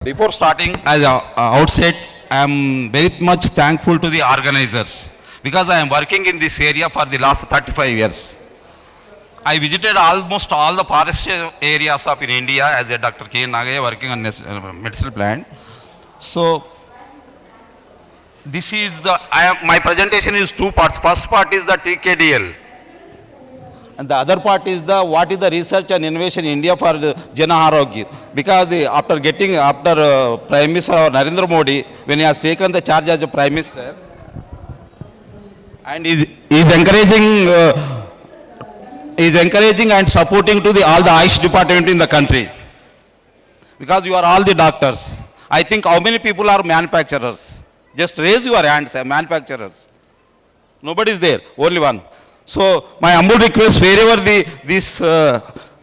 Before starting, as a outset, I am very much thankful to the organizers because I am working in this area for the last 35 years. I visited almost all the forest areas of in India as a Dr. Nagaiah working on medicinal plant. So this is my presentation is two parts. First part is the TKDL. And the other part is the what is the research and innovation in India for the Jana Arogya. Because after Prime Minister Narendra Modi, when he has taken the charge as a Prime Minister, and is encouraging and supporting to all the Ayush department in the country. Because you are all the doctors. I think how many people are manufacturers? Just raise your hands, manufacturers. Nobody is there, only one. So my humble request, wherever the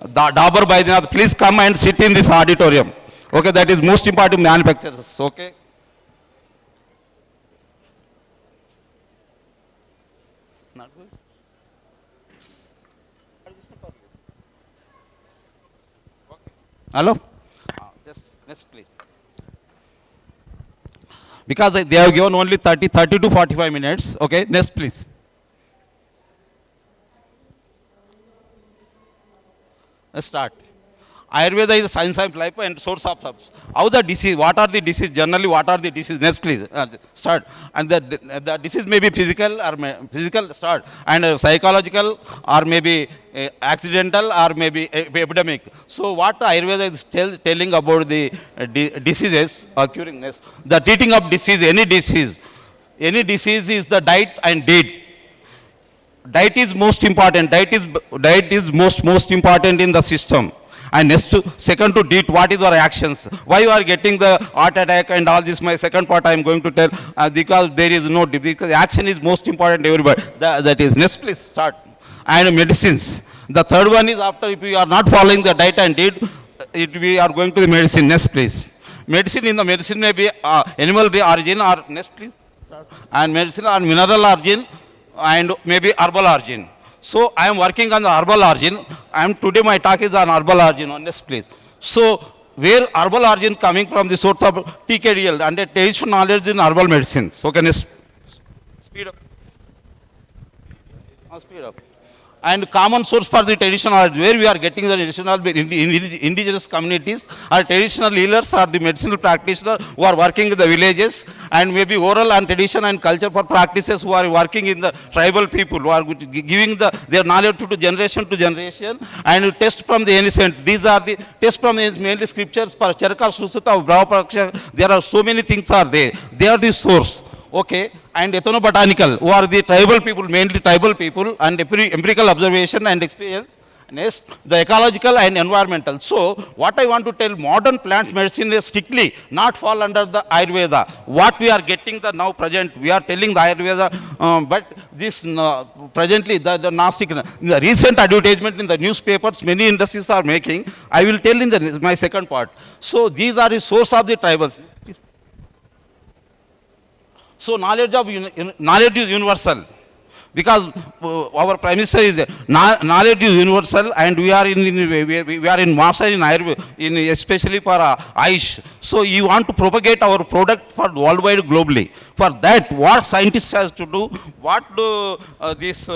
Dabur Baidyanath, please come and sit in this auditorium. Okay, that is most important manufacturers. Okay. Not good. Hello. Just next please. Because they have given only 30 to 45 minutes. Okay, next please. Let's start. Ayurveda is the science of life and source of herbs. How the disease, what are the diseases, generally what are the diseases, next please, start. And the disease may be physical or start, and psychological or maybe accidental or maybe epidemic. So what Ayurveda is telling about the diseases occurring, the treating of disease, any disease is the diet and deed. Diet is most important. Diet is most important in the system. And second to deed, what is our actions? Why you are getting the heart attack and all this? My second part I am going to tell because there is no deed. Because action is most important to everybody. That is next please start. And medicines. The third one is after if you are not following the diet and deed, we are going to the medicine. Next please. Medicine may be animal origin or next please. And medicine or mineral origin. And maybe herbal origin. So I am working on the herbal origin. Today my talk is on herbal origin on this place. So where herbal origin coming from the source of TKDL and the traditional knowledge in herbal medicine. So can you speed up? Speed up. And common source for the traditional knowledge, where we are getting the traditional indigenous communities or traditional healers or the medicinal practitioners who are working in the villages, and maybe oral and tradition and culture for practices who are working in the tribal people who are giving their knowledge to generation and test from the ancient. These are the test from mainly scriptures for Charaka Susuta, Brahma. There are so many things are there. They are the source. Okay, and ethnobotanical, who are the tribal people, mainly tribal people, and empirical observation and experience. Next, the ecological and environmental. So, what I want to tell, modern plant medicine is strictly not fall under the Ayurveda. What we are getting the now present, we are telling the Ayurveda, but this presently the Nasik, the recent advertisement in the newspapers, many industries are making. I will tell in my second part. So, these are the source of the tribals. So knowledge is universal, because our Prime Minister is knowledge is universal, and we are in master in Ayurveda, especially for Ayush. So you want to propagate our product for worldwide globally. For that, what scientists has to do, what these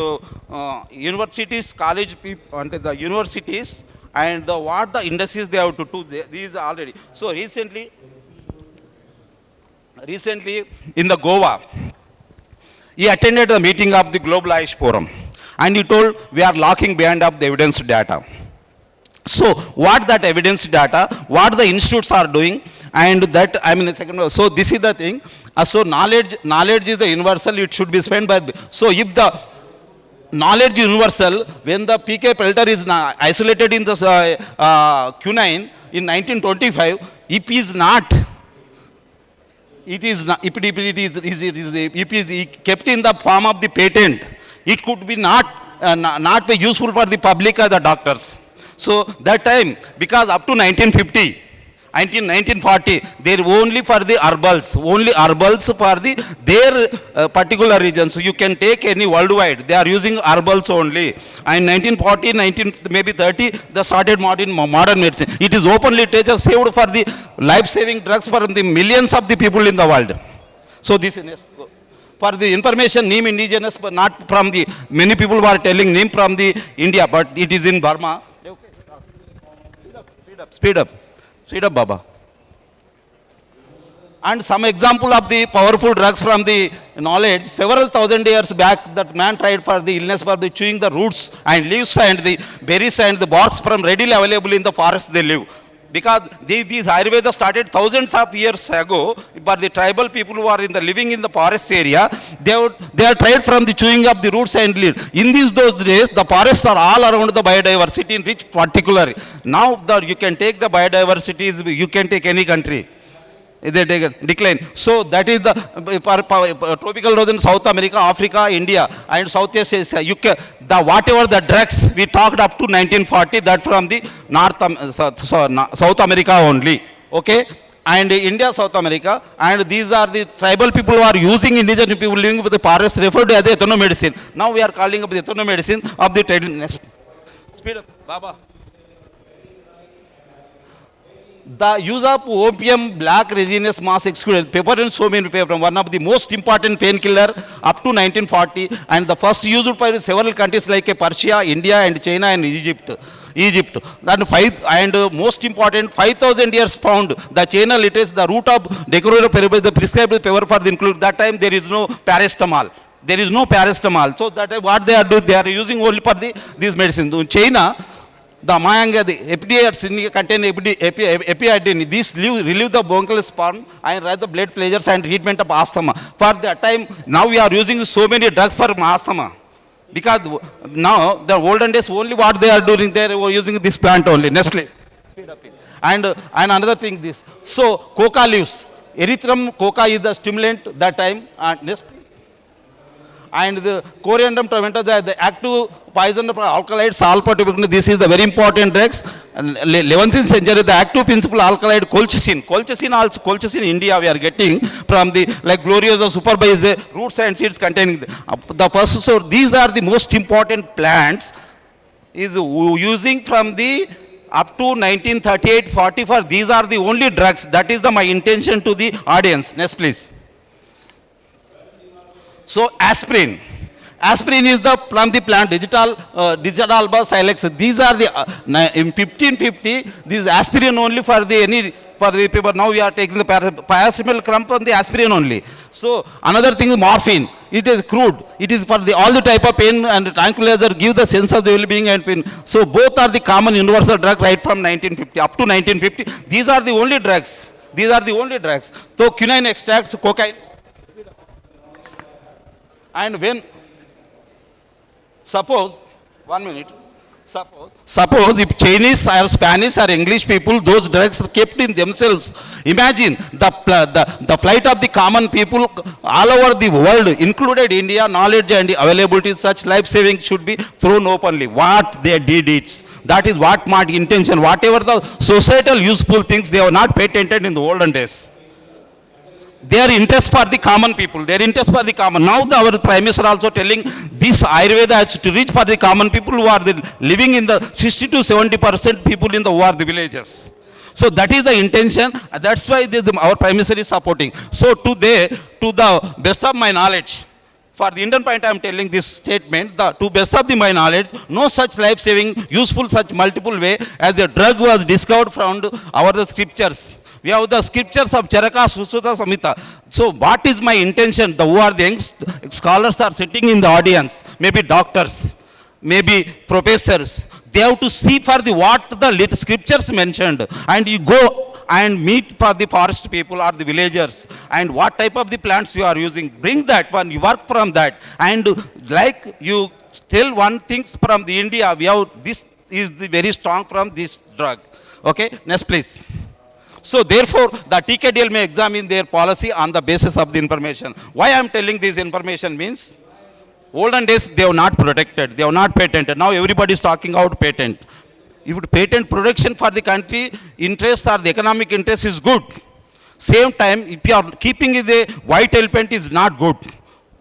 universities, college people, and the universities, and what the industries they have to do. These are already. So recently in the Goa, he attended the meeting of the Global Ayush Forum, and he told we are locking behind of the evidence data. So what that evidence data, what the institutes are doing, and that second. So this is the thing. So knowledge is the universal. It should be spent by. So if the knowledge is universal, when the PK Pelter is isolated in the quinine in 1925, if is not. It is not, if it is kept in the form of the patent, it could be not be useful for the public or the doctors. So that time, because up to 1950, 1940, they're only for the only herbals for the their particular regions. So you can take any worldwide, they are using herbals only. And 1940, 19 maybe 30, they started modern medicine. It is openly teachers saved for the life-saving drugs for the millions of the people in the world. So this is for the information, name indigenous, but not from the many people who are telling name from the India, but it is in Burma. Speed up. Speed up, Baba. And some example of the powerful drugs from the knowledge, several thousand years back, that man tried for the illness for the chewing the roots and leaves and the berries and the barks from readily available in the forest they live. Because these Ayurveda started thousands of years ago, but the tribal people who are in the living in the forest area, they are tried from the chewing of the roots and leaves. In those days, the forests are all around the biodiversity in rich particularly. Now that you can take the biodiversity, you can take any country. They take a decline. So that is the tropical region, South America, Africa, India, and Southeast Asia. You can, the whatever the drugs we talked up to 1940, that from the South America only. Okay. And India, South America, and these are the tribal people who are using, indigenous people living with the forest, referred to as the ethnomedicine. Now we are calling up the ethnomedicine of the tradition. Speed up, Baba. The use of opium, black resinous mass excluded, pepper and so many paper, one of the most important painkiller up to 1940, and the first used by several countries like Persia, India, and China and Egypt. And most important, 5,000 years found the China literature, the root of decorative the prescribed paper for the include. That time there is no paracetamol. There is no paracetamol. So that what they are doing, they are using only for these medicines. In China, the Mayanga, the EPI contain EPI, these relieve the bronchial spasm and raise the blood pressures and treatment of asthma. For that time, now we are using so many drugs for asthma. Because now, the olden days, only what they are doing, they were using this plant only. Next, please. And another thing, this. So, coca leaves. Erythrum coca is the stimulant that time. And next, and the coriandrum tomato, the active poison of alkaloid sulfur, this is the very important drugs. And 11th century, the active principal alkaloid colchicine. Colchicine in India we are getting from the like Gloriosa superbase, roots and seeds containing the first. So these are the most important plants is using from the up to 1938-40 for these are the only drugs. That is my intention to the audience. Next, please. So aspirin. Aspirin is the from the plant digital alba silex. These are the in 1550. This aspirin only for the people. Now we are taking the paracetamol crumb from the aspirin only. So another thing is morphine. It is crude. It is for the all the type of pain and tranquilizer give the sense of the well-being and pain. So both are the common universal drug right from 1950 up to 1950. These are the only drugs. So quinine extracts, cocaine. And when, suppose, 1 minute, suppose if Chinese or Spanish or English people, those drugs are kept in themselves. Imagine the flight of the common people all over the world, included India, knowledge and availability, such life-saving should be thrown openly. What they did it. That is what my intention. Whatever the societal useful things, they were not patented in the olden days. Their interest for the common people, Now our Prime Minister also telling this Ayurveda has to reach for the common people who are living in the 60 to 70% people in the who are the villages. So that is the intention. That's why our Prime Minister is supporting. So to the best of my knowledge, for the Indian point I am telling this statement, to best of my knowledge, no such life-saving, useful such multiple way as the drug was discovered from the scriptures. We have the scriptures of Charaka, Susuta, Samhita. So what is my intention? Who are the young scholars are sitting in the audience, maybe doctors, maybe professors. They have to see for what the scriptures mentioned, and you go and meet for the forest people or the villagers, and what type of the plants you are using. Bring that one, you work from that, and like you tell one thing from the India, we have this is the very strong from this drug. Okay, next please. So therefore, the TKDL may examine their policy on the basis of the information. Why I am telling this information means, olden days they were not protected, they were not patented. Now everybody is talking about patent. if patent production for the country interest or the economic interest is good. Same time, if you are keeping the white elephant is not good.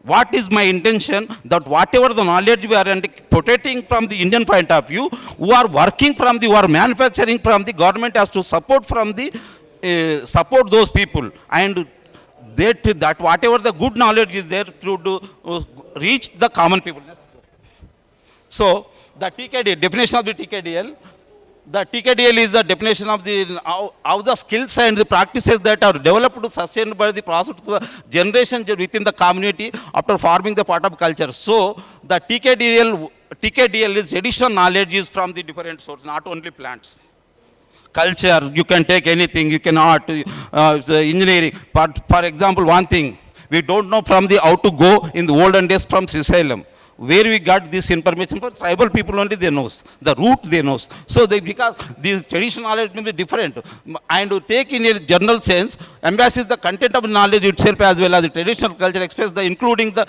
What is my intention? That whatever the knowledge we are protecting from the Indian point of view, who are working from the, who are manufacturing from the government has to support from the, support those people, and that whatever the good knowledge is there to reach the common people. So the TKDL, definition of the TKDL, the TKDL is the definition of the how the skills and the practices that are developed to sustain by the process to the generation within the community after forming the part of culture. So the TKDL is traditional knowledge is from the different sources, not only plants. Culture, you can take anything, you can art, engineering. But for example, one thing, we don't know from the how to go in the olden days from Srisalem. Where we got this information for tribal people only they knows, the root they knows. So they, because the traditional knowledge may be different. And to take in a general sense, embraces the content of knowledge itself as well as the traditional culture express the including the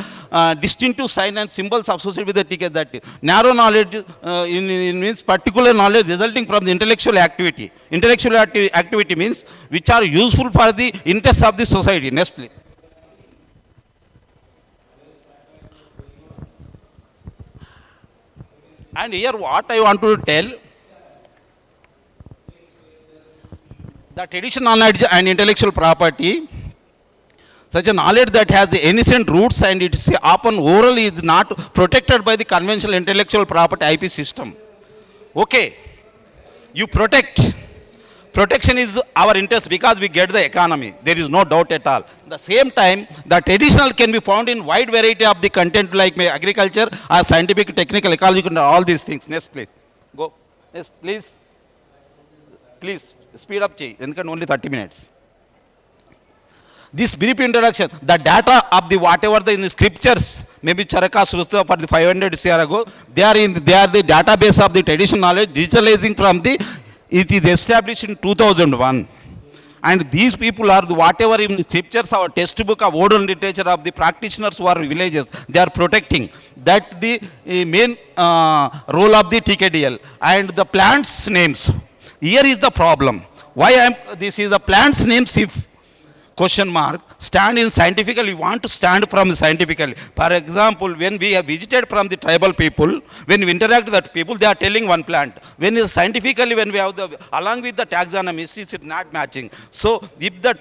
distinctive sign and symbols associated with the ticket. That narrow knowledge in means particular knowledge resulting from the intellectual activity. Intellectual activity means which are useful for the interests of the society. Next please. And here what I want to tell, the traditional knowledge and intellectual property, such a knowledge that has the ancient roots and it is often oral is not protected by the conventional intellectual property IP system. Okay, you protect. Protection is our interest because we get the economy. There is no doubt at all. At the same time, the traditional can be found in wide variety of the content like agriculture or scientific, technical, ecological, and all these things. Next, please. Go. Yes, please. Please, speed up, Chay. Only 30 minutes. This brief introduction, the data of the whatever the in the scriptures, maybe Charaka Srusta for the 500 years ago, they are the database of the traditional knowledge, digitalizing from the. It is established in 2001, and these people are the whatever in the scriptures, our textbook of oral literature of the practitioners who are villages, they are protecting. That the main role of the TKDL. And the plants names. Here is the problem. Why this is the plants names if question mark stand in scientifically, we want to stand from scientifically. For example, when we have visited from the tribal people, when we interact with that people, they are telling one plant. When scientifically, when we have the along with the taxonomy, it's not matching. So if the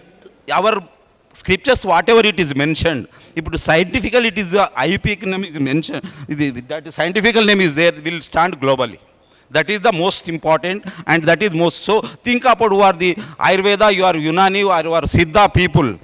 our scriptures, whatever it is mentioned, if it is scientifically it is the IP mentioned, that scientific name is there, will stand globally. That is the most important, and that is most. So think about who are the Ayurveda, you are Unani, or you are Siddha people.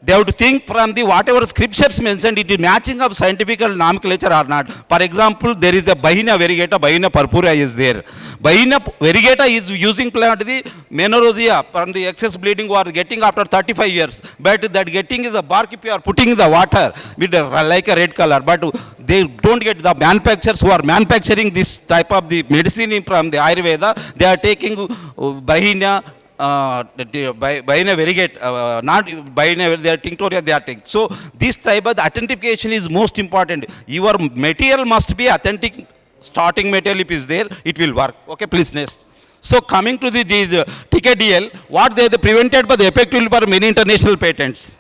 They have to think from the whatever scriptures mentioned, it is matching of scientific nomenclature or not. For example, there is the Bahina variegata, Bahina purpurea is there. Bahina variegata is using plant the menorrhagia from the excess bleeding who are getting after 35 years. But that getting is a bark if you are putting in the water with like a red color. But they don't get the manufacturers who are manufacturing this type of the medicine from the Ayurveda. They are taking Bahina. Bahina variegate, not Bahina, they are tinctoria, they are taking. So this type of the authentication is most important. Your material must be authentic. Starting material if is there, it will work. Okay, please next. So coming to these TKDL, what they prevented by the effectively for many international patents.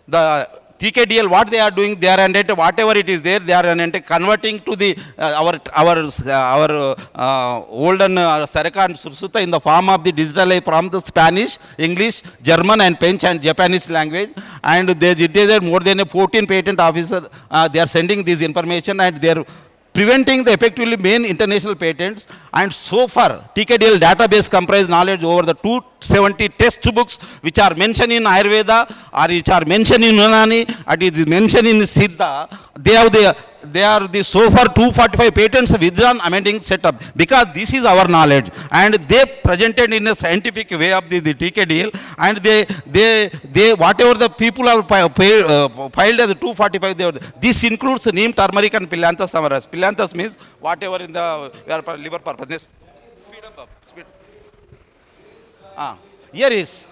The TKDL, what they are doing, they are whatever it is there, they are converting to the our olden Saraka and Sursuta in the form of the digital from the Spanish, English, German, and French and Japanese language. And it is more than a 14 patent officer. They are sending this information, and they are preventing the effectively main international patents. And so far, TKDL database comprise knowledge over the 270 textbooks which are mentioned in Ayurveda or which are mentioned in Unani, and it is mentioned in Siddha. They are the so far 245 patents withdrawn amending setup, because this is our knowledge, and they presented in a scientific way of the TKDL, and they whatever the people have filed as 245, this includes neem, turmeric, and Pilanthus amaranth. Pilanthus means whatever in the liver purpose. Speed up, speed. Here is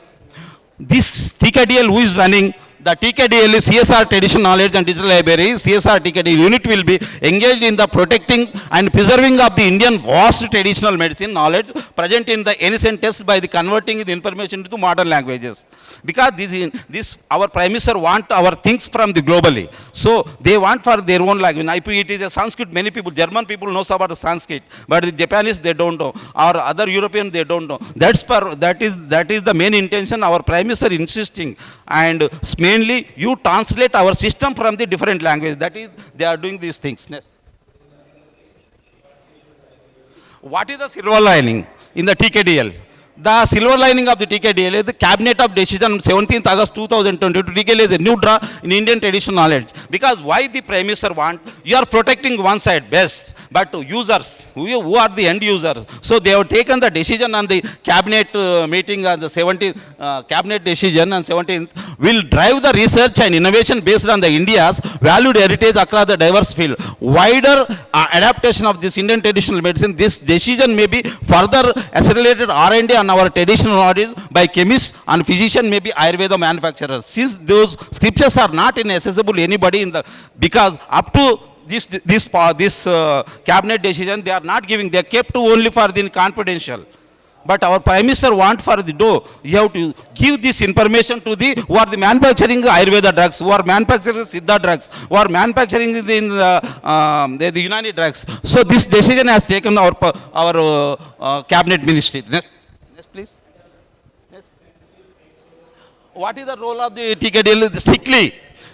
this TKDL who is running. the TKDL is CSR Traditional Knowledge and Digital Library, CSR TKDL unit will be engaged in the protecting and preserving of the Indian vast traditional medicine knowledge present in the ancient text by the converting the information into modern languages. Because this our Prime Minister want our things from the globally. So they want for their own language. It is a Sanskrit, many people, German people knows about the Sanskrit, but the Japanese they don't know, or other European they don't know. That is the main intention our Prime Minister insisting, and mainly you translate our system from the different language. That is they are doing these things. What is the silver lining in the TKDL? The silver lining of the TKDL is the Cabinet of Decision on 17th August 2022. TKDL is a new draw in Indian traditional knowledge. Because why the Prime Minister want? You are protecting one side best, but users, who are the end users? So they have taken the decision on the Cabinet meeting on the 17th, Cabinet decision on 17th, will drive the research and innovation based on the India's valued heritage across the diverse field. Wider adaptation of this Indian traditional medicine, this decision may be further accelerated R&D on our traditional knowledge by chemists and physicians, maybe Ayurveda manufacturers. Since those scriptures are not inaccessible to anybody in the, because up to this cabinet decision, they are not giving, they are kept only for the confidential. But our Prime Minister want for the dough, you have to give this information to the who are the manufacturing Ayurveda drugs, who are manufacturing Siddha drugs, who are manufacturing the Unani drugs. So this decision has taken our cabinet ministry. Next, please. Yes. What is the role of the TKDL? Strictly,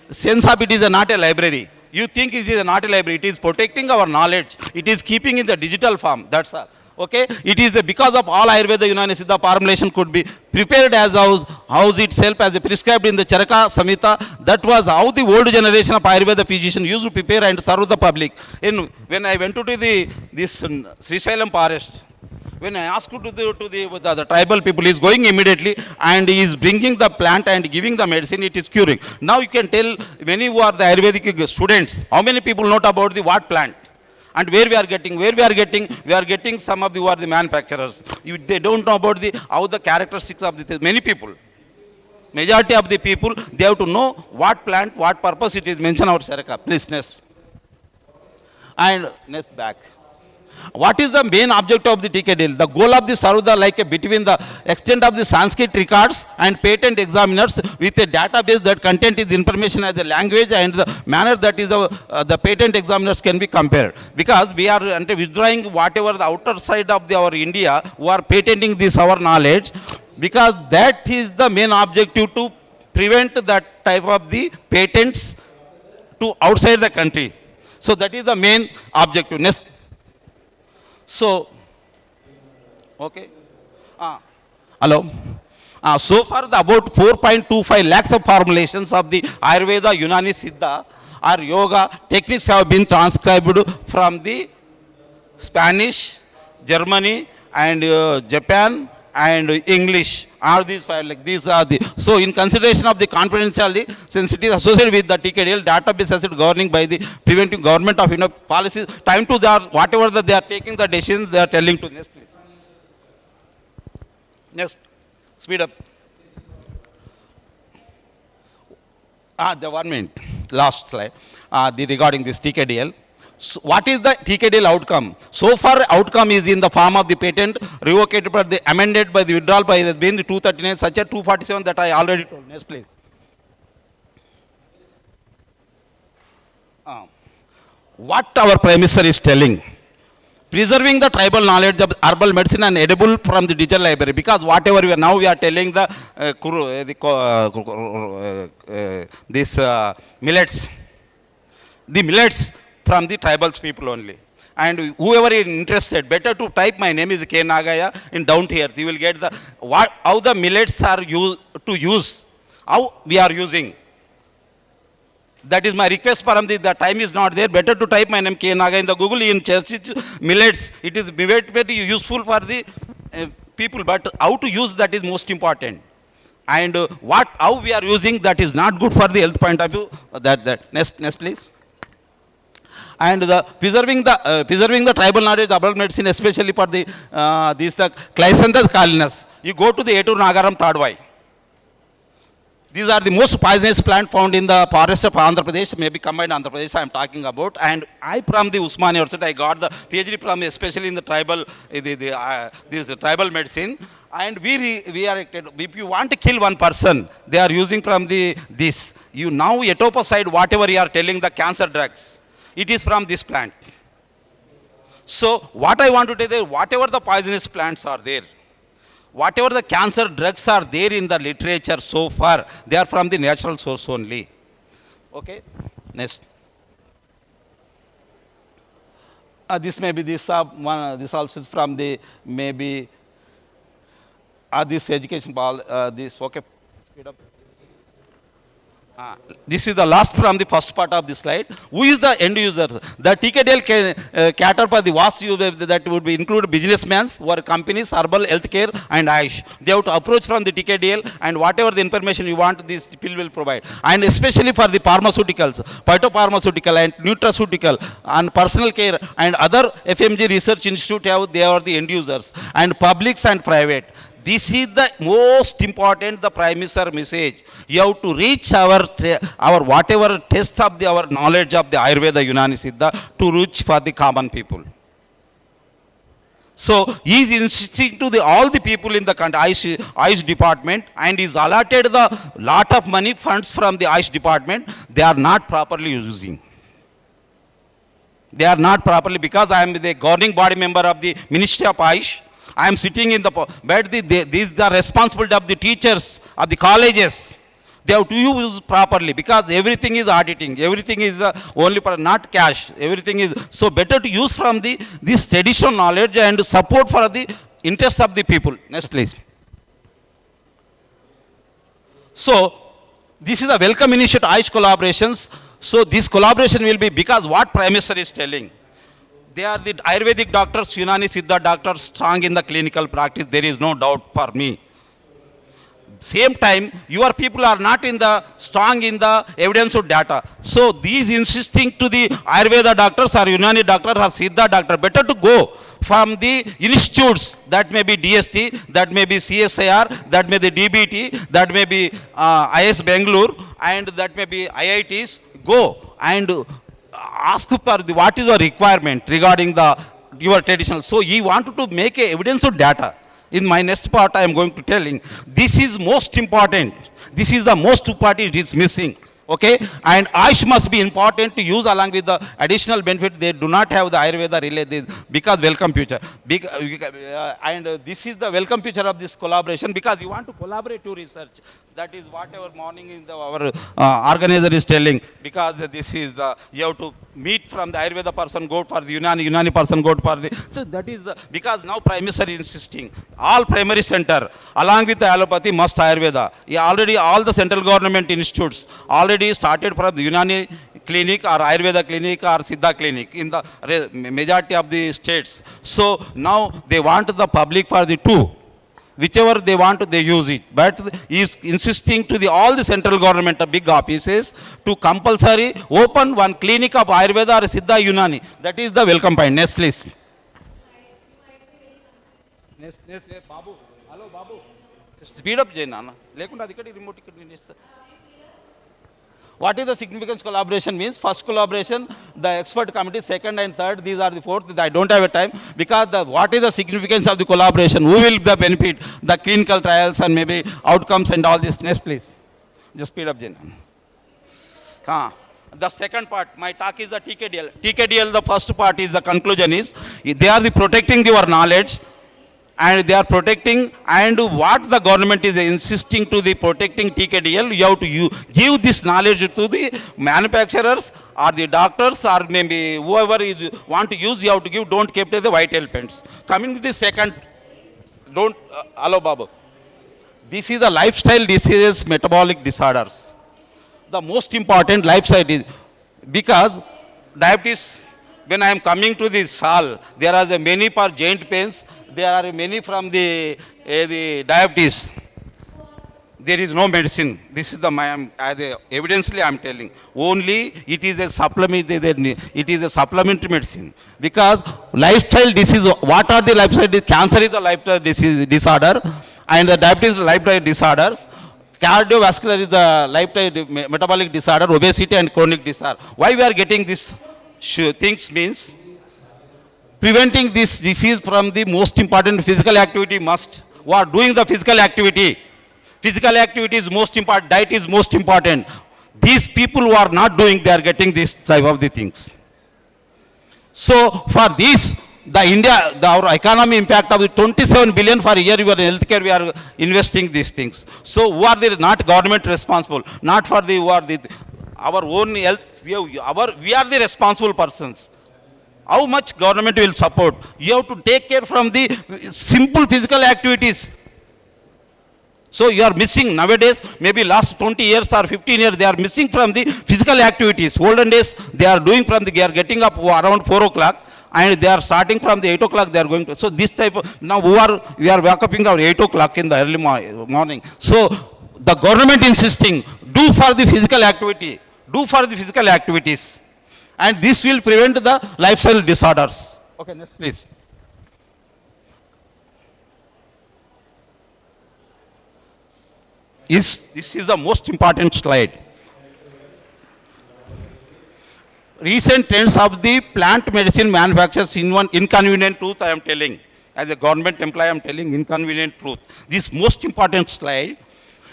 sense of it is not a library. You think it is not a library. It is protecting our knowledge. It is keeping in the digital form. That's all. Okay, it is because of all Ayurveda Unani Siddha formulation could be prepared as house itself as a prescribed in the Charaka Samhita. That was how the old generation of Ayurveda physicians used to prepare and serve the public. When I went to this Sri Salem forest, when I asked to the tribal people, he is going immediately and he is bringing the plant and giving the medicine, it is curing. Now you can tell many who are the Ayurvedic students, how many people know about the what plant? And where we are getting some of the who are the manufacturers. They don't know about how the characteristics of the many people. Majority of the people, they have to know what plant, what purpose it is mentioned our Saraka. Please, next. And next back. What is the main objective of the TKDL? The goal of the Saruda like between the extent of the Sanskrit records and patent examiners with a database that content is information as a language and the manner that is the patent examiners can be compared. Because we are withdrawing whatever the outer side of our India who are patenting this our knowledge, because that is the main objective to prevent that type of the patents to outside the country. So that is the main objective. Next. So, okay. Hello. So far, about 4.25 lakhs of formulations of the Ayurveda, Unani, Siddha, or Yoga techniques have been transcribed from the Spanish, Germany, and Japan, and English. Are these files like these are the so in consideration of the confidentiality, since it is associated with the TKDL database asset governing by the preventing government of India policies, time to their whatever that they are taking the decisions they are telling to. Next, please. Next, speed up. The 1 minute. Last slide. Regarding this TKDL. So what is the TKDL outcome? So far, outcome is in the form of the patent revoked by the amended by the withdrawal by the being the 239, such a 247 that I already told. Next, please. What our Prime Minister is telling, preserving the tribal knowledge of herbal medicine and edible from the digital library. Because whatever we are now, we are telling millets, the millets from the tribal people only. And whoever is interested, better to type my name is K. Nagaiah in down here. You will get how the millets are used to use, how we are using. That is my request for the time is not there. Better to type my name K. Nagaiah in the Google in church millets. It is very useful for the people, but how to use that is most important. And how we are using that is not good for the health point of view. Next please. And preserving the tribal knowledge of herbal medicine, especially for the Clysanthus calinus. You go to the Etur Nagaram Tadwai. These are the most poisonous plant found in the forest of Andhra Pradesh, maybe combined Andhra Pradesh I am talking about. And I from the Usmania University, I got the PhD from especially in the tribal, this tribal medicine. And we are, if you want to kill one person, they are using from this. You now etoposide, whatever you are telling the cancer drugs, it is from this plant. So what I want to tell you, whatever the poisonous plants are there, whatever the cancer drugs are there in the literature so far, they are from the natural source only. Okay, next. This may be this one. This also is from the maybe this education. This okay. Speed up. This is the last from the first part of the slide. Who is the end user? The TKDL can cater for the vast user that would be include businessmen who are companies, herbal, healthcare, and Ayush. They have to approach from the TKDL, and whatever the information you want, this pill will provide. And especially for the pharmaceuticals, phytopharmaceutical and nutraceutical and personal care and other FMG research institute, they are the end users. And publics and private. This is the most important, the Prime Minister message. You have to reach our whatever test of our knowledge of the Ayurveda, Unani, Siddha to reach for the common people. So he is insisting to all the people in the country, Ayush department, and is allotted the lot of money funds from the Ayush department. They are not properly using. They are not properly, because I am the governing body member of the Ministry of Ayush. I am sitting in the, but this is the responsibility of the teachers of the colleges. They have to use properly, because everything is auditing. Everything is only for not cash. Everything is, so better to use from this traditional knowledge and support for the interest of the people. Next, please. So this is a welcome initiative, Ayush collaborations. So this collaboration will be, because what Prime Minister is telling, they are the Ayurvedic doctors, Unani Siddha doctors, strong in the clinical practice. There is no doubt for me. Same time, your people are not in the strong in the evidence of data. So these insisting to the Ayurveda doctors or Unani doctors or Siddha doctor, better to go from the institutes, that may be DST, that may be CSIR, that may be DBT, that may be IS Bangalore, and that may be IITs. Go and ask for what is the requirement regarding your traditional. So he wanted to make a evidence of data. In my next part, I am going to telling. This is most important. This is the most important. It is missing. Okay, and Ayush must be important to use along with the additional benefit. They do not have the Ayurveda related, because welcome future. And this is the welcome future of this collaboration, because you want to collaborate to research. That is whatever morning in our organizer is telling, because this is you have to meet from the Ayurveda person, go for the Unani person, go for the, so that is because now Prime Minister is insisting, all primary center along with the allopathy must Ayurveda. Already all the central government institutes already started from the Unani clinic or Ayurveda clinic or Siddha clinic in the majority of the states. So now they want the public for the two. Whichever they want, they use it. But he is insisting to all the central government big offices to compulsory open one clinic of Ayurveda or Siddha Unani. That is the welcome point. Next, please. Next, Babu. Hello, Babu. Speed up, Jaina. Remote. What is the significance collaboration means? First collaboration, the expert committee, second and third, these are the fourth. I don't have a time, because what is the significance of the collaboration? Who will the benefit? The clinical trials and maybe outcomes and all this. Next, please. Just speed up, Jen. The second part, my talk is the TKDL. TKDL, the first part is the conclusion is, they are the protecting your knowledge, and they are protecting, and what the government is insisting to the protecting TKDL, you have to give this knowledge to the manufacturers or the doctors or maybe whoever is want to use, you have to give, don't keep the white elephants. Coming to the second, don't, hello Babu. This is the lifestyle diseases, metabolic disorders. The most important lifestyle is, because diabetes, when I am coming to this hall, there are many for joint pains, there are many from the diabetes. There is no medicine. This is evidently I am telling. Only it is a supplement. It is a supplementary medicine, because lifestyle disease. What are the lifestyle? Cancer is the lifestyle disease disorder, and the diabetes is lifestyle disorders. Cardiovascular is the lifetime metabolic disorder, obesity and chronic disorder. Why we are getting this things means preventing this disease from the most important physical activity must. Who are doing the physical activity? Physical activity is most important. Diet is most important. These people who are not doing, they are getting this type of the things. So for this, our economy impact of the 27 billion for a year in healthcare, we are investing these things. So who are the not government responsible? Not for the, who are the, our own health, we are the responsible persons. How much government will support? You have to take care from the simple physical activities. So you are missing nowadays, maybe last 20 years or 15 years, they are missing from the physical activities. Olden days, they are doing from the, they are getting up around 4 o'clock and they are starting from the 8 o'clock, they are going to. So this type of, now we are waking up 8 o'clock in the early morning. So the government insisting, do for the physical activity, do for the physical activities. And this will prevent the lifestyle disorders. Okay, next please. This is the most important slide. Recent trends of the plant medicine manufacturers in one inconvenient truth I am telling. As a government employee, I am telling inconvenient truth. This most important slide.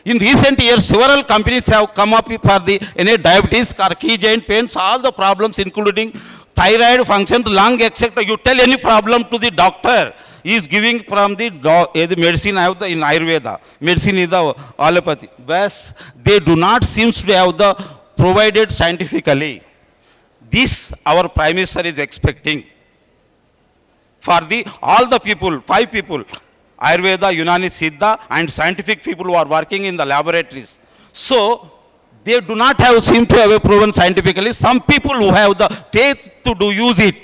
In recent years, several companies have come up for the diabetes, key joint pains, all the problems including thyroid function, lung, etc. You tell any problem to the doctor, he is giving from the medicine I have in Ayurveda, medicine is the allopathy. But they do not seem to have the provided scientifically. This our Prime Minister is expecting for the all the people, 5 people, Ayurveda, Unani, Siddha and scientific people who are working in the laboratories. So they do not have seem to have proven scientifically. Some people who have the faith to do use it.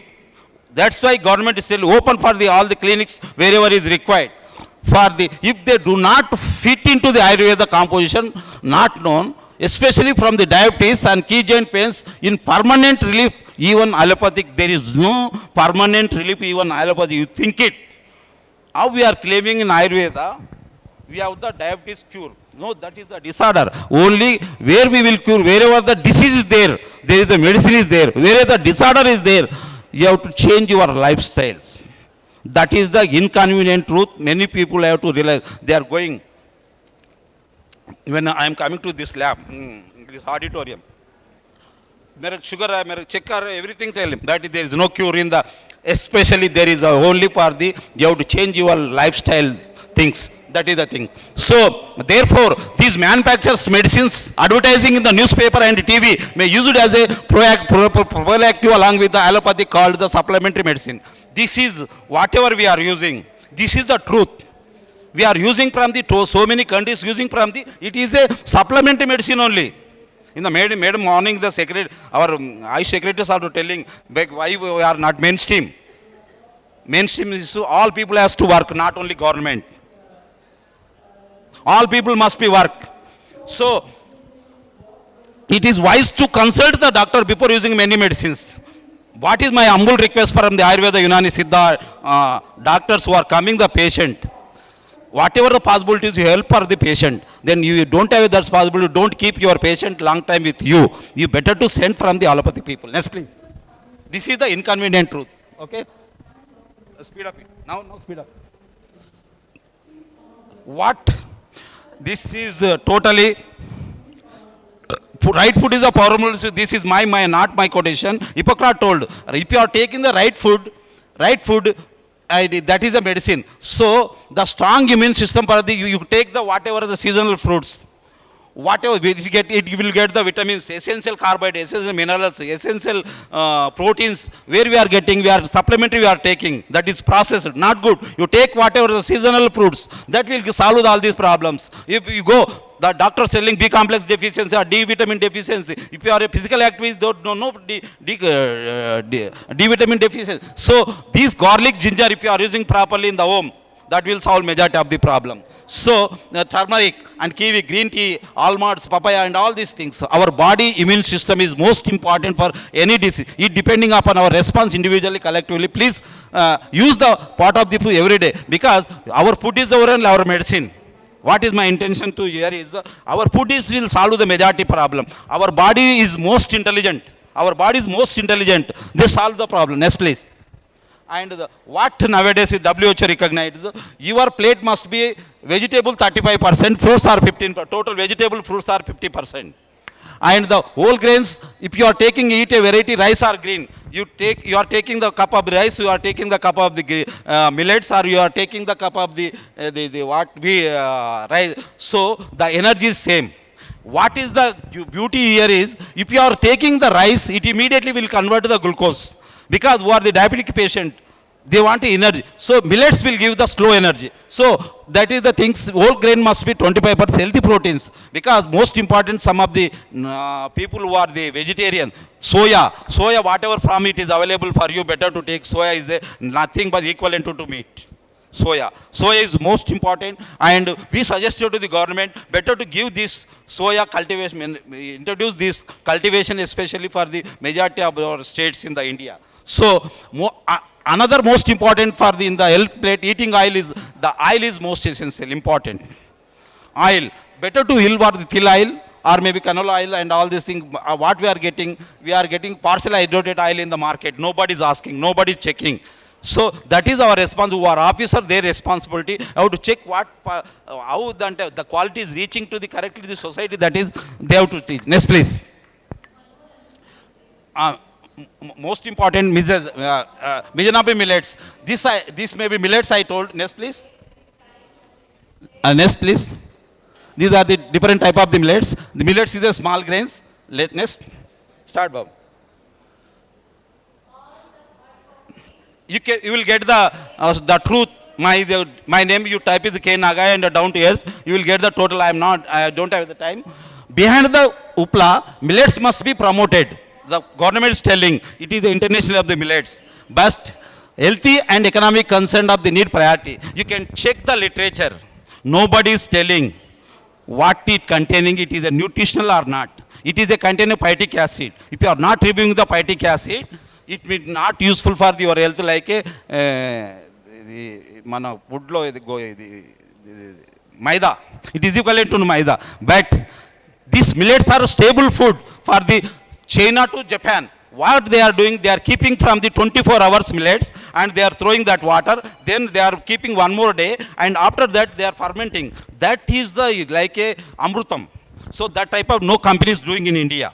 That's why government is still open for the all the clinics wherever is required. For the, if they do not fit into the Ayurveda composition, not known, especially from the diabetes and key joint pains, in permanent relief, even allopathic, there is no permanent relief, even allopathy. You think it. How we are claiming in Ayurveda, we have the diabetes cure. No, that is the disorder. Only where we will cure, wherever the disease is there, there is a medicine is there. Wherever the disorder is there, you have to change your lifestyles. That is the inconvenient truth. Many people have to realize. They are going. When I am coming to this lab, this auditorium, मेरा sugar है, मेरा check कर everything tell him that there is no cure in the, especially there is only for the, you have to change your lifestyle things. That is the thing. So therefore these manufacturers medicines advertising in the newspaper and TV may use it as a proactive along with the allopathy called the supplementary medicine. This is whatever we are using. This is the truth. We are using from the, so many countries using from the, it is a supplementary medicine only. In the morning, the secretary, our Ayush secretaries are telling why we are not mainstream. Mainstream is all people has to work, not only government. All people must be work. So it is wise to consult the doctor before using many medicines. What is my humble request from the Ayurveda, Unani, Siddha doctors who are coming the patient? Whatever the possibilities you help for the patient, then you don't have that possibility, don't keep your patient long time with you. You better to send from the allopathic people. Next please. This is the inconvenient truth. Okay? Speed up it. Now speed up. What? This is totally, right food is a powerful, this is not my quotation. Hippocrates told, if you are taking the right food, that is a medicine. So the strong immune system for the, you take the whatever the seasonal fruits, whatever it will get the vitamins, essential carbohydrates, essential minerals, essential proteins. Where we are getting, we are supplementary we are taking, that is processed, not good. You take whatever the seasonal fruits, that will solve all these problems. If you go, the doctor selling B complex deficiency or D vitamin deficiency, if you are a physical activist, don't know D vitamin deficiency. So these garlic, ginger, if you are using properly in the home, that will solve majority of the problem. So turmeric and kiwi, green tea, almonds, papaya and all these things. Our body immune system is most important for any disease. It depending upon our response individually, collectively. Please use the part of the food every day, because our food is our medicine. What is my intention to here is our food is will solve the majority problem. Our body is most intelligent. Our body is most intelligent. They solve the problem. Next, please. And what nowadays is WHO recognized, your plate must be vegetable 35%, fruits are 15%, total vegetable fruits are 50%. And the whole grains, if you are taking eat a variety rice or green, you are taking the cup of rice, you are taking the cup of the millets, or you are taking the cup of the what we rice. So the energy is same. What is the beauty here is, if you are taking the rice, it immediately will convert to the glucose, because who are the diabetic patient, they want energy. So millets will give the slow energy. So that is the things. Whole grain must be 25% healthy proteins, because most important, some of the people who are the vegetarian, soya whatever from it is available for you, better to take soya. Is nothing but equivalent to meat. Soya is most important, and we suggested to the government better to give this soya cultivation, introduce this cultivation especially for the majority of our states in the India. So another most important for the in the health plate, eating oil is, the oil is most essential, important. Oil, better to hill or the till oil, or maybe canola oil and all these things. What we are getting partial hydrated oil in the market. Nobody is asking, nobody is checking. So that is our response. Who are officer, their responsibility, how to check what, how the quality is reaching to the correctly the society. That is, they have to teach. Next, please. Most important, may not be millets. This may be millets, I told. Next, please. Next, please. These are the different type of the millets. The millets is a small grains. Next. Start, Bob. You will get the truth. My name, you type is K. Nagaiah and down to earth. You will get the total. I don't have the time. Behind the upla, millets must be promoted. The government is telling it is the international of the millets. But healthy and economic concern of the need priority. You can check the literature. Nobody is telling what it containing. It is a nutritional or not. It is a containing phytic acid. If you are not removing the phytic acid, it will not useful for your health, like a mana foodlo maida. It is equivalent to maida. But these millets are stable food for the China to Japan. What they are doing, they are keeping from the 24 hours millets, and they are throwing that water. Then they are keeping one more day, and after that they are fermenting. That is the like a amrutam. So that type of no company is doing in India.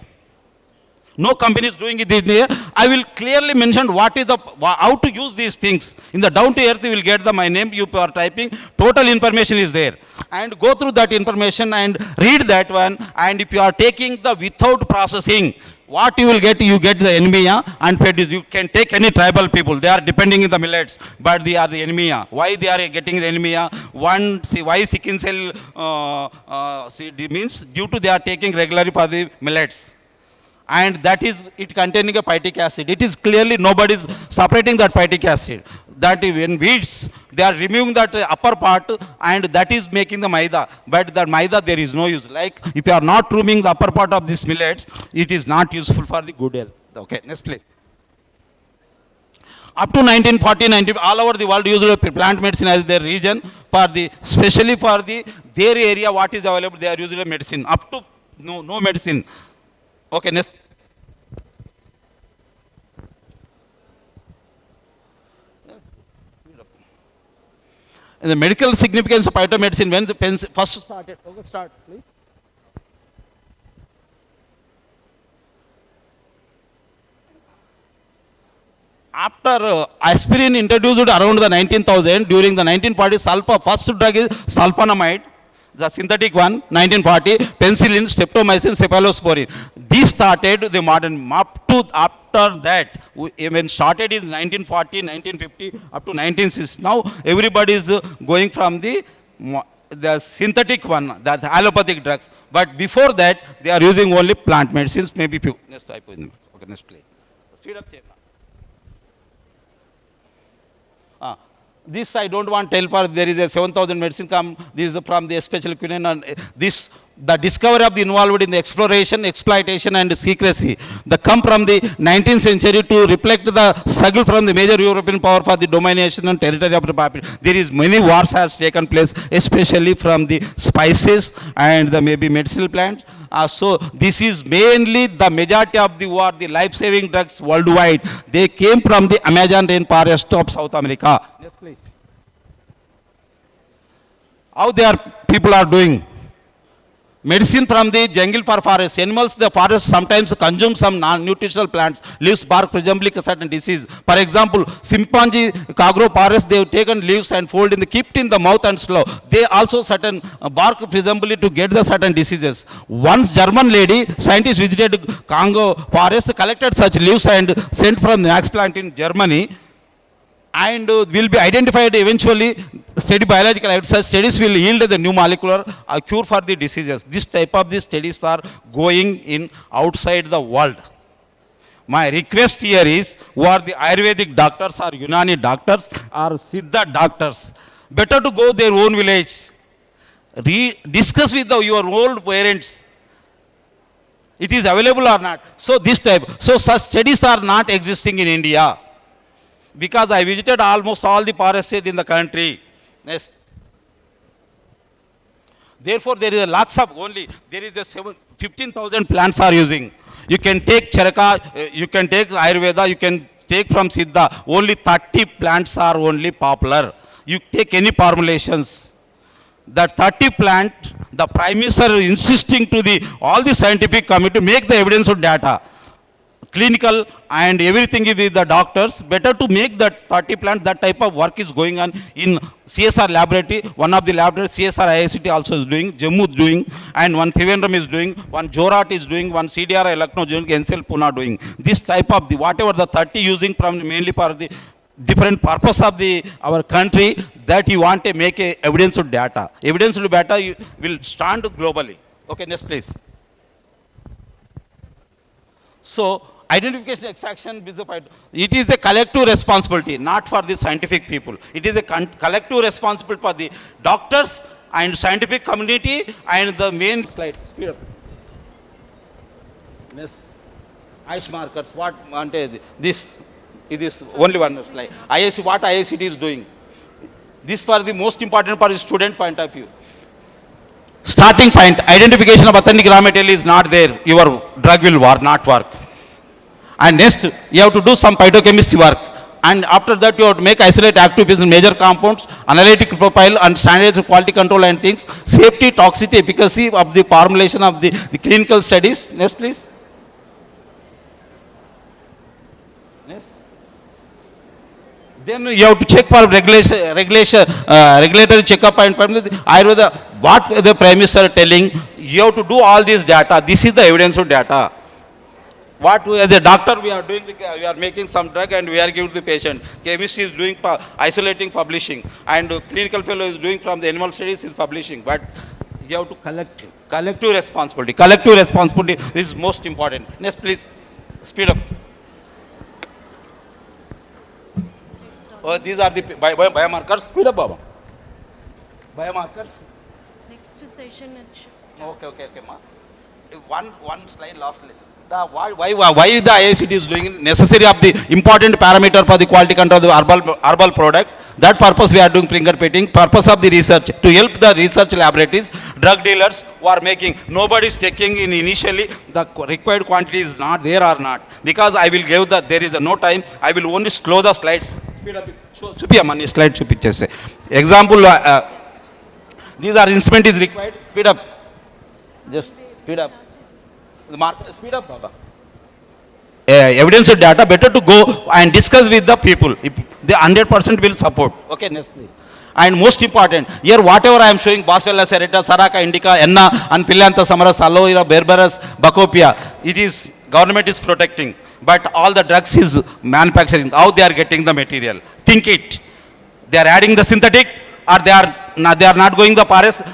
No company is doing it in India. I will clearly mention what is the how to use these things. In the down to earth, you will get my name. You are typing. Total information is there, and go through that information and read that one. And if you are taking the without processing, what you will get? You get the anemia and fatigue. You can take any tribal people. They are depending in the millets, but they are the anemia. Why they are getting the anemia? One, see, why sickle cell means due to they are taking regularly for the millets. And that is it containing a phytic acid. It is clearly nobody is separating that phytic acid. That in wheats, they are removing that upper part, and that is making the maida. But that maida there is no use. Like if you are not removing the upper part of this millets, it is not useful for the good health. Okay, next please. Up to 1940, all over the world used plant medicine as their region for the, especially for the their area. What is available? They are using medicine. Up to no medicine. Okay, next. And the medical significance of phytomedicine, when the first started. Okay, start, please. After aspirin introduced around the 19,000, during the 1940s, first drug is sulfonamide, the synthetic one, 1940, penicillin, streptomycin, cephalosporin. These started the modern, up to after that, when started in 1940, 1950, up to 1960. Now everybody is going from the synthetic one, that's allopathic drugs. But before that, they are using only plant medicines, maybe few. Next type. Okay, next play. Speed up, Chairman. This I don't want to tell for there is a 7,000 medicine come. This is from the special quinine, and this the discovery of the involved in the exploration, exploitation and secrecy. The come from the 19th century to reflect the struggle from the major European power for the domination and territory of the people. There is many wars has taken place, especially from the spices and the maybe medicinal plants. So this is mainly the majority of the war, the life-saving drugs worldwide. They came from the Amazon rainforest of South America. Yes, please. How they are people are doing? Medicine from the jungle for forest. Animals, the forest sometimes consume some non-nutritional plants, leaves, bark, presumably certain disease. For example, chimpanzee, kagro forest, they have taken leaves and fold in the, kept in the mouth and slow. They also certain bark presumably to get the certain diseases. Once German lady, scientists visited Congo forest, collected such leaves and sent from the axe plant in Germany, and will be identified eventually. Study biological such studies will yield the new molecular cure for the diseases. This type of the studies are going in outside the world. My request here is, who are the Ayurvedic doctors or Unani doctors or Siddha doctors, better to go their own village, discuss with your old parents, it is available or not. So this type, so such studies are not existing in India. Because I visited almost all the forests in the country. Yes. Therefore, there is a lots of only, there is a 15,000 plants are using. You can take Charaka, you can take Ayurveda, you can take from Siddha. Only 30 plants are only popular. You take any formulations. That 30 plant, the Prime Minister is insisting to the all the scientific committee to make the evidence of data. Clinical and everything is with the doctors. Better to make that 30 plant, that type of work is going on in CSR laboratory. One of the laboratories, CSR IICT also is doing, Jammu is doing, and one Trivandrum is doing, one Jorat is doing, one CDR Lucknow is doing, NCL Pune doing. This type of the, whatever the 30 using from mainly for the different purpose of the our country, that you want to make a evidence of data. Evidence of data will stand globally. Okay, next please. So, identification extraction, it is a collective responsibility, not for the scientific people. It is a collective responsibility for the doctors and scientific community and the main slide. Speed up. Yes. Ayush markers, what this is only one slide. IIC, what IICT is doing. This for the most important for the student point of view. Starting point, identification of authentic raw material is not there. Your drug will not work. And next, you have to do some phytochemistry work. And after that, you have to make isolate active business major compounds, analytic profile and standards quality control and things, safety, toxicity, efficacy of the formulation of the clinical studies. Next, please. Next. Then you have to check for regulatory checkup and Ayurveda, what the Prime Minister telling, you have to do all this data. This is the evidence of data. What we as a doctor we are doing, we are making some drug and we are giving to the patient. Chemistry is doing isolating, publishing, and clinical fellow is doing from the animal studies is publishing. But you have to collective responsibility. Collective responsibility is most important. Next, please, speed up. Oh, these are the biomarkers. Speed up, Baba. Biomarkers. Next session it should start. Okay, ma. One slide last. Why the IICT is doing necessary of the important parameter for the quality control of the herbal product. That purpose we are doing fingerprinting. Purpose of the research to help the research laboratories, drug dealers who are making. Nobody is taking in initially the required quantity is not there or not. Because I will give that there is no time. I will only slow the slides. Speed up. Chupiya mani slide chupichese. Example. These are instrument is required. Speed up. Just speed up. Speed up, Baba. Evidence of data, better to go and discuss with the people. If they 100% will support. Okay, next please. And most important, here whatever I am showing, Boswellia serrata, Saraka indica, Enna, and Pilantha samaras, aloe vera, berberis, Bacopia, it is, government is protecting. But all the drugs is manufacturing. How they are getting the material? Think it. They are adding the synthetic, or they are not going the forest.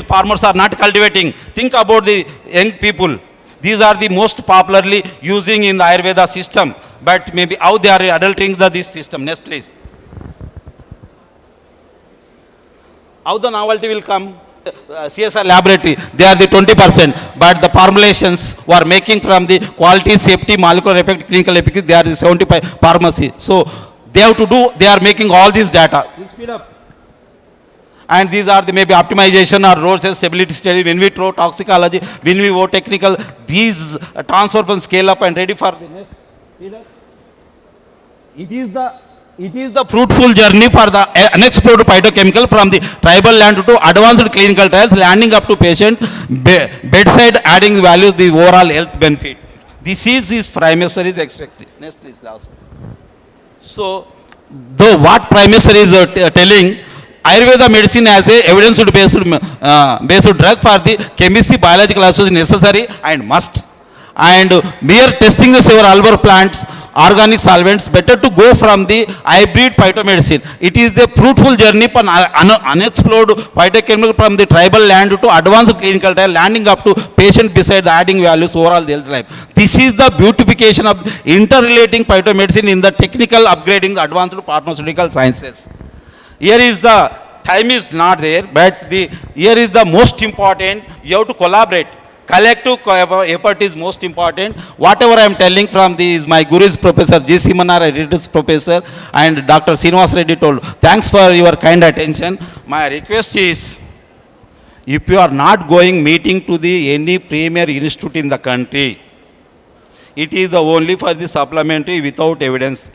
Farmers are not cultivating. Think about the young people. These are the most popularly using in the Ayurveda system, but maybe how they are adulterating this system. Next, please. How the novelty will come? CSR laboratory, they are the 20%, but the formulations who are making from the quality, safety, molecular effect, clinical efficacy, they are the 75 pharmacy. So they have to do, they are making all this data. Please speed up. And these are the maybe optimization or road stability study, in vitro toxicology, in vivo technical, these transfer from scale up and ready for the next. It is the fruitful journey for the unexplored phytochemical from the tribal land to advanced clinical trials, landing up to patient bedside, adding values the overall health benefit. This is his prime minister is expected. Next, please, last. So, though what prime minister is telling, Ayurveda medicine as a evidence-based drug for the chemistry, biological association necessary and must. And mere testing the several albor plants, organic solvents, better to go from the hybrid phytomedicine. It is the fruitful journey for unexplored phytochemical from the tribal land to advanced clinical trial, landing up to patient beside the adding values overall health life. This is the beautification of interrelating phytomedicine in the technical upgrading advanced pharmaceutical sciences. Here is the time is not there, but here is the most important. You have to collaborate. Collective effort is most important. Whatever I am telling from is my guru is Professor G. Simanar, Emeritus Professor, and Dr. Srinivas Reddy told. Thanks for your kind attention. My request is, if you are not going meeting to the any premier institute in the country, it is the only for the supplementary without evidence.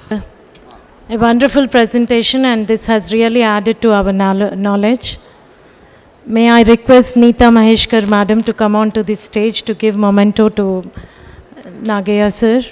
A wonderful presentation, and this has really added to our knowledge. May I request Neeta Maheshkar Madam to come on to the stage to give memento to Nagaiah sir.